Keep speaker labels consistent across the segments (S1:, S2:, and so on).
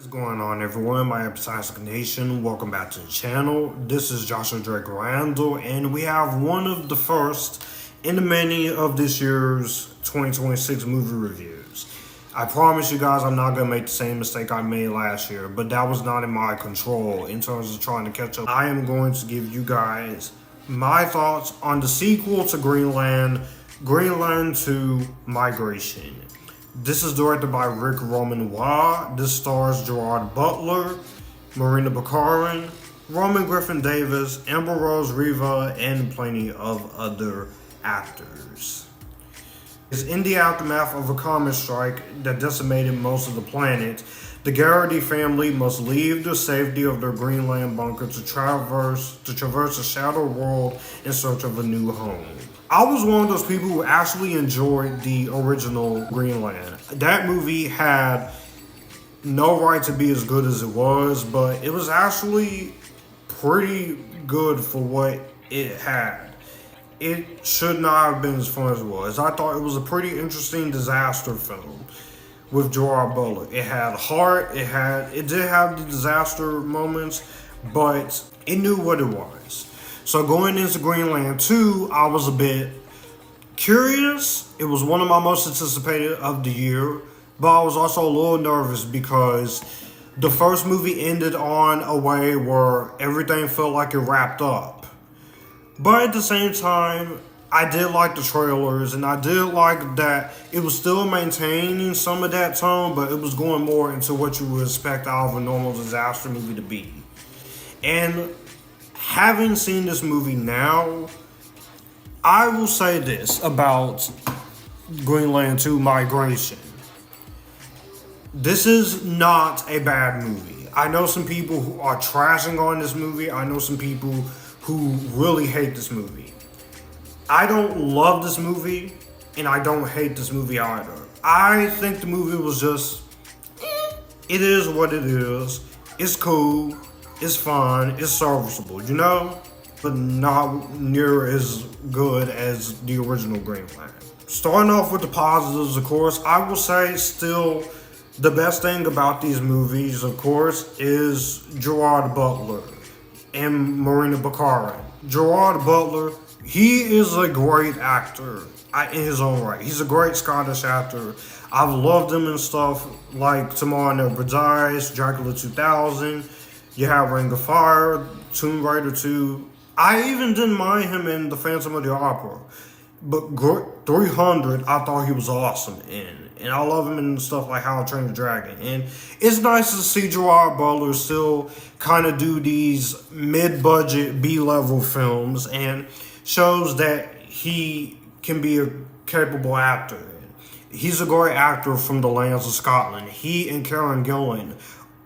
S1: What's going on, everyone? My Epictastic Nation, welcome back to the channel. This is Joshua Drake Randall, and we have one of the first in the many of this year's 2026 movie reviews. I promise you guys I'm not going to make the same mistake I made last year, but that was not in my control in terms of trying to catch up. I am going to give you guys my thoughts on the sequel to Greenland, Greenland 2 Migration. This is directed by Rick Roman. This stars Gerard Butler, Marina Baccarin, Roman Griffin Davis, Amber Rose Riva, and plenty of other actors. It's in the aftermath of a comet strike that decimated most of the planet. The Garrity family must leave the safety of their Greenland bunker to traverse a shattered world in search of a new home. I was one of those people who actually enjoyed the original Greenland. That movie had no right to be as good as it was, but it was actually pretty good for what it had. It should not have been as fun as it was. I thought it was a pretty interesting disaster film with Gerard Butler. It had heart, it did have the disaster moments, but it knew what it was. So going into Greenland 2, I was a bit curious. It was one of my most anticipated of the year, but I was also a little nervous because the first movie ended on a way where everything felt like it wrapped up. But at the same time, I did like the trailers, and I did like that it was still maintaining some of that tone, but it was going more into what you would expect out of a normal disaster movie to be. And having seen this movie now, I will say this about Greenland 2 Migration. This is not a bad movie. I know some people who are trashing on this movie. I know some people who really hate this movie. I don't love this movie, and I don't hate this movie either. I think the movie was just, it is what it is. It's cool. It's fun, it's serviceable, you know? But not near as good as the original Greenland. Starting off with the positives, of course, I will say still the best thing about these movies, of course, is Gerard Butler and Marina Baccarin. Gerard Butler, he is a great actor in his own right. He's a great Scottish actor. I've loved him in stuff like Tomorrow Never Dies, Dracula 2000, you have Ring of Fire, Tomb Raider 2. I even didn't mind him in The Phantom of the Opera. But 300, I thought he was awesome in. And I love him in stuff like How to Train the Dragon. And it's nice to see Gerard Butler still kind of do these mid-budget, B-level films and shows that he can be a capable actor. He's a great actor from the lands of Scotland. He and Karen Gillan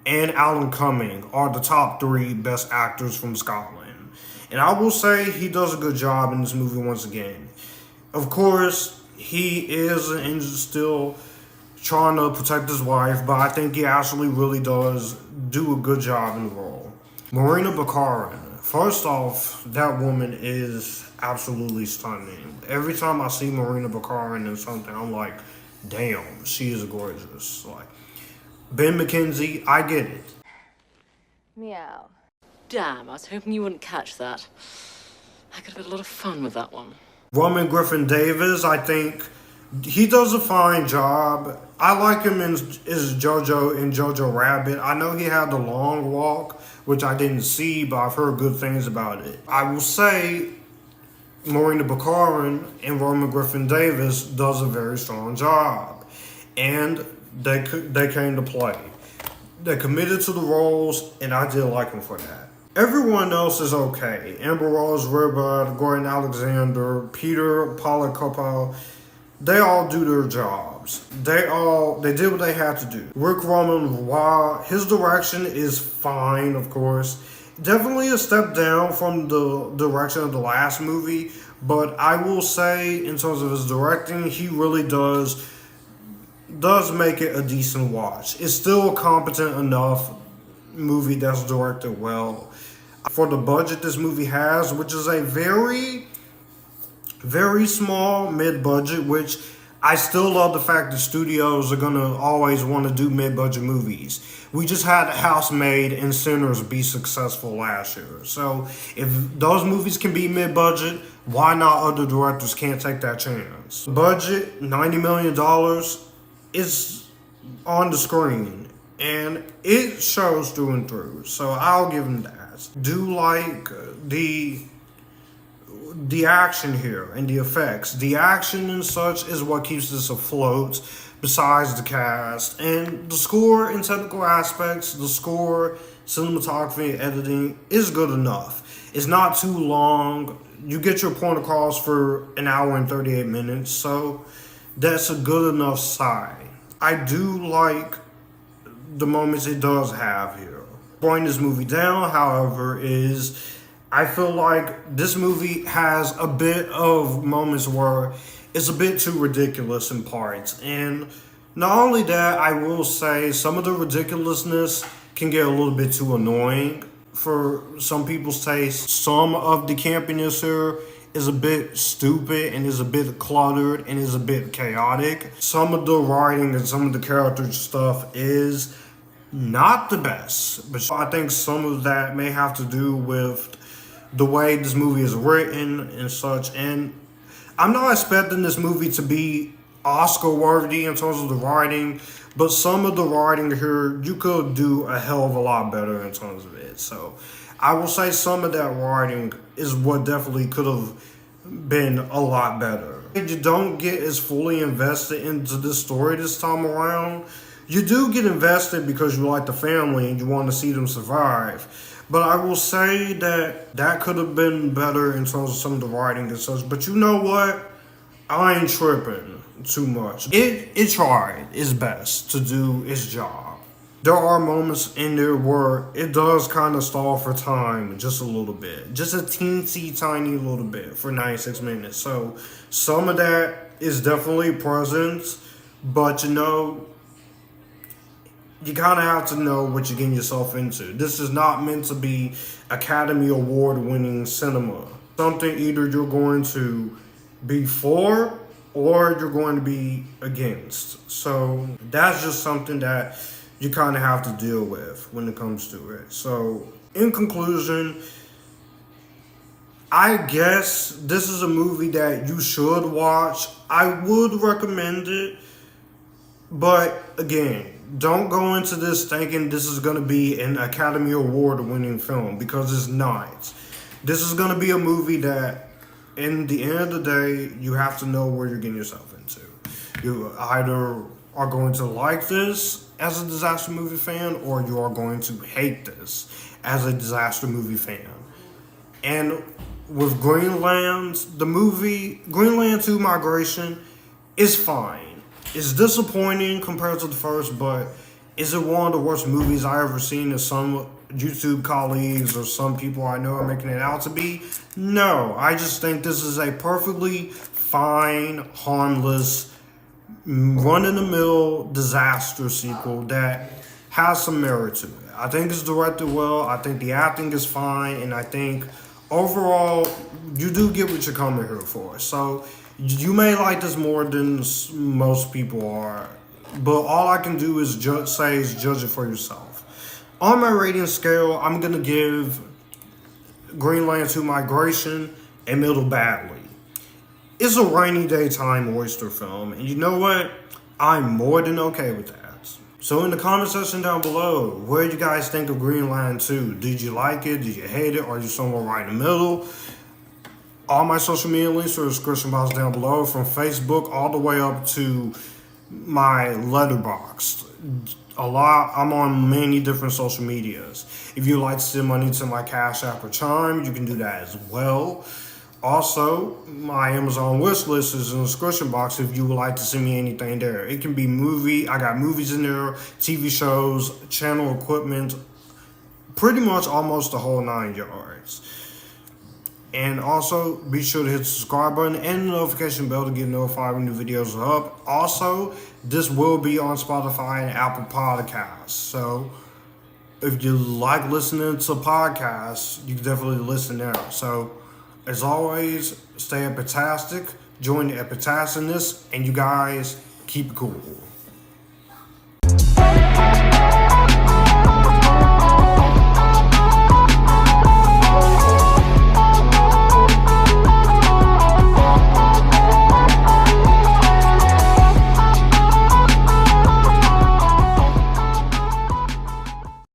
S1: and Alan Cumming are the top 3 best actors from Scotland. And I will say he does a good job in this movie once again. Of course, he is and still trying to protect his wife, but I think he actually really does do a good job in the role. Marina Baccarin. First off, that woman is absolutely stunning. Every time I see Marina Baccarin in something, I'm like, damn, she is gorgeous. Like, Ben McKenzie, I get it.
S2: Meow.
S3: Damn, I was hoping you wouldn't catch that. I could have had a lot of fun with that one.
S1: Roman Griffin Davis, I think he does a fine job. I like him as JoJo in Jojo Rabbit. I know he had The Long Walk, which I didn't see, but I've heard good things about it. I will say Marina Baccarin and Roman Griffin Davis does a very strong job. And they came to play. They committed to the roles, and I did like them for that. Everyone else is okay. Amber Rose Riva, Gordon Alexander, Peter Polycopo, they all do their jobs. They did what they had to do. Rick Roman, his direction is fine, of course. Definitely a step down from the direction of the last movie, but I will say, in terms of his directing, he really does make it a decent watch. It's still a competent enough movie that's directed well. For the budget this movie has, which is a very, very small mid-budget, which I still love the fact that studios are gonna always want to do mid-budget movies. We just had Housemaid and Sinners be successful last year. So if those movies can be mid-budget, why not other directors can't take that chance? Budget, $90 million, is on the screen. And it shows through and through. So I'll give them that. Do like the action here and the effects. The action and such is what keeps this afloat, besides the cast. And the score and technical aspects, the score, cinematography, editing is good enough. It's not too long. You get your point across for an hour and 38 minutes, so that's a good enough side. I do like the moments it does have here. Bringing this movie down, however, is I feel like this movie has a bit of moments where it's a bit too ridiculous in parts. And not only that, I will say some of the ridiculousness can get a little bit too annoying for some people's taste. Some of the campiness here is a bit stupid and is a bit cluttered and is a bit chaotic. Some of the writing and some of the character stuff is not the best, but I think some of that may have to do with the way this movie is written and such. And I'm not expecting this movie to be Oscar worthy in terms of the writing, but some of the writing here you could do a hell of a lot better in terms of it. So I will say some of that writing is what definitely could have been a lot better. If you don't get as fully invested into this story this time around, you do get invested because you like the family and you want to see them survive. But I will say that that could have been better in terms of some of the writing and such. But you know what? I ain't tripping too much. It tried its best to do its job. There are moments in there where it does kind of stall for time just a little bit. Just a teensy tiny little bit for 96 minutes. So some of that is definitely present. But you know, you kind of have to know what you're getting yourself into. This is not meant to be Academy Award winning cinema. Something either you're going to be for or you're going to be against. So that's just something that you kind of have to deal with when it comes to it. So in conclusion, I guess this is a movie that you should watch. I would recommend it. But again, don't go into this thinking this is going to be an Academy Award winning film, because it's not. This is going to be a movie that, in the end of the day, you have to know where you're getting yourself into. You either are going to like this as a disaster movie fan, or you are going to hate this as a disaster movie fan. And with Greenland, the movie Greenland 2 Migration is fine. It's disappointing compared to the first, but is it one of the worst movies I ever seen as some YouTube colleagues or some people I know are making it out to be? No, I just think this is a perfectly fine, harmless, run-in-the-mill disaster sequel that has some merit to it. I think it's directed well, I think the acting is fine, and I think overall, you do get what you're coming here for. So you may like this more than most people are, but all I can do is judge it for yourself. On my rating scale, I'm going to give Greenland 2 Migration a middle badly. It's a rainy daytime oyster film, and you know what? I'm more than okay with that. So in the comment section down below, what do you guys think of Greenland 2? Did you like it? Did you hate it? Are you somewhere right in the middle? All my social media links are in the description box down below, from Facebook all the way up to my Letterboxd. I'm on many different social medias. If you'd like to send money to my Cash App or Chime, you can do that as well. Also, my Amazon wish list is in the description box if you would like to send me anything there. It can be I got movies in there, TV shows, channel equipment, pretty much almost the whole 9 yards. And also, be sure to hit the subscribe button and the notification bell to get notified when new videos are up. Also, this will be on Spotify and Apple Podcasts. So, if you like listening to podcasts, you can definitely listen there. So, as always, stay epictastic, join the Epictastic, and you guys keep it cool.